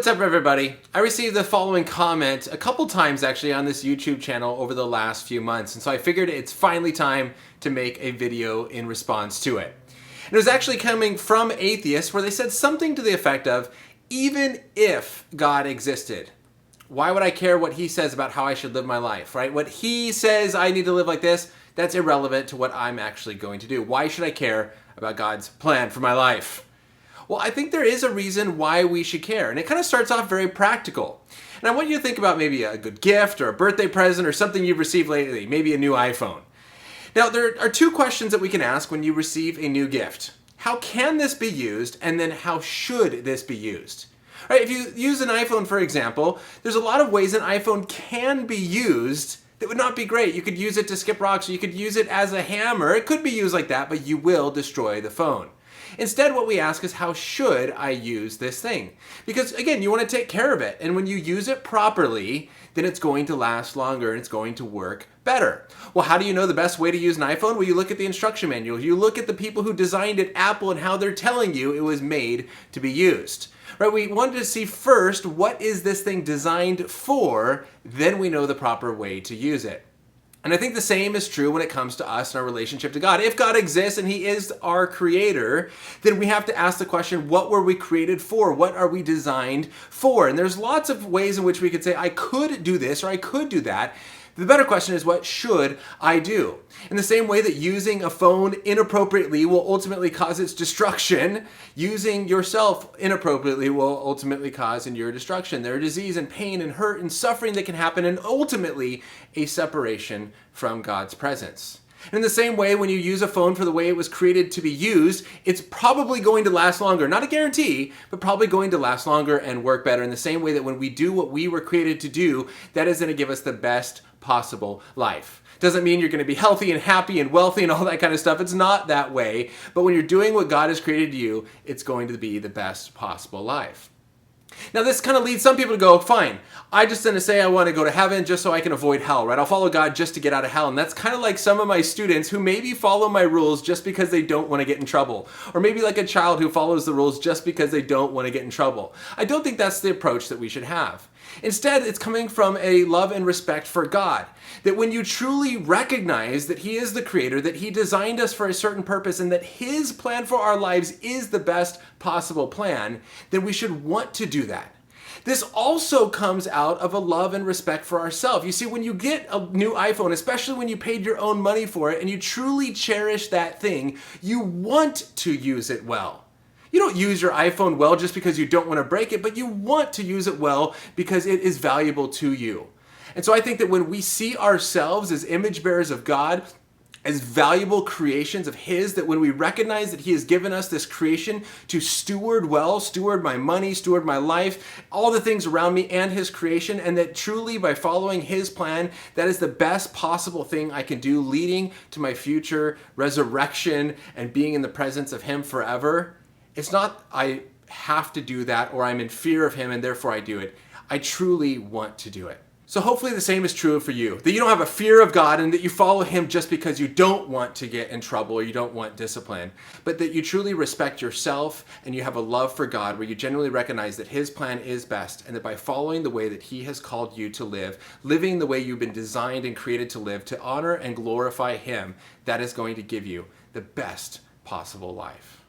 What's up, everybody? I received the following comment a couple times actually on this YouTube channel over the last few months, and so I figured it's finally time to make a video in response to it. And it was actually coming from atheists where they said something to the effect of, even if God existed, why would I care what he says about how I should live my life, right? What he says I need to live like this, that's irrelevant to what I'm actually going to do. Why should I care about God's plan for my life? Well, I think there is a reason why we should care, and it kind of starts off very practical. And I want you to think about maybe a good gift or a birthday present or something you've received lately, maybe a new iPhone. Now, there are two questions that we can ask when you receive a new gift. How can this be used, and then how should this be used? Right, if you use an iPhone, for example, there's a lot of ways an iPhone can be used that would not be great. You could use it to skip rocks, or you could use it as a hammer. It could be used like that, but you will destroy the phone. Instead, what we ask is, how should I use this thing? Because again, you want to take care of it. And when you use it properly, then it's going to last longer and it's going to work better. Well, how do you know the best way to use an iPhone? Well, you look at the instruction manual. You look at the people who designed it, Apple, and how they're telling you it was made to be used. Right? We wanted to see first, what is this thing designed for? Then we know the proper way to use it. And I think the same is true when it comes to us and our relationship to God. If God exists and he is our creator, then we have to ask the question, what were we created for? What are we designed for? And there's lots of ways in which we could say, I could do this or I could do that. The better question is, what should I do? In the same way that using a phone inappropriately will ultimately cause its destruction, using yourself inappropriately will ultimately cause your destruction. There are disease and pain and hurt and suffering that can happen, and ultimately a separation from God's presence. And in the same way, when you use a phone for the way it was created to be used, it's probably going to last longer. Not a guarantee, but probably going to last longer and work better. In the same way that when we do what we were created to do, that is going to give us the best possible life. Doesn't mean you're going to be healthy and happy and wealthy and all that kind of stuff. It's not that way. But when you're doing what God has created you, it's going to be the best possible life. Now, this kind of leads some people to go, fine, I just going to say I want to go to heaven just so I can avoid hell, right? I'll follow God just to get out of hell. And that's kind of like some of my students who maybe follow my rules just because they don't want to get in trouble. Or maybe like a child who follows the rules just because they don't want to get in trouble. I don't think that's the approach that we should have. Instead, it's coming from a love and respect for God. That when you truly recognize that he is the creator, that he designed us for a certain purpose, and that his plan for our lives is the best possible plan, then we should want to do that. This also comes out of a love and respect for ourselves. You see, when you get a new iPhone, especially when you paid your own money for it and you truly cherish that thing, you want to use it well. You don't use your iPhone well just because you don't want to break it, but you want to use it well because it is valuable to you. And so I think that when we see ourselves as image bearers of God, as valuable creations of his, that when we recognize that he has given us this creation to steward well, steward my money, steward my life, all the things around me and his creation, and that truly by following his plan, that is the best possible thing I can do, leading to my future resurrection and being in the presence of him forever. It's not I have to do that or I'm in fear of him and therefore I do it. I truly want to do it. So hopefully the same is true for you, that you don't have a fear of God and that you follow him just because you don't want to get in trouble or you don't want discipline, but that you truly respect yourself and you have a love for God where you genuinely recognize that his plan is best, and that by following the way that he has called you to live, living the way you've been designed and created to live, to honor and glorify him, that is going to give you the best possible life.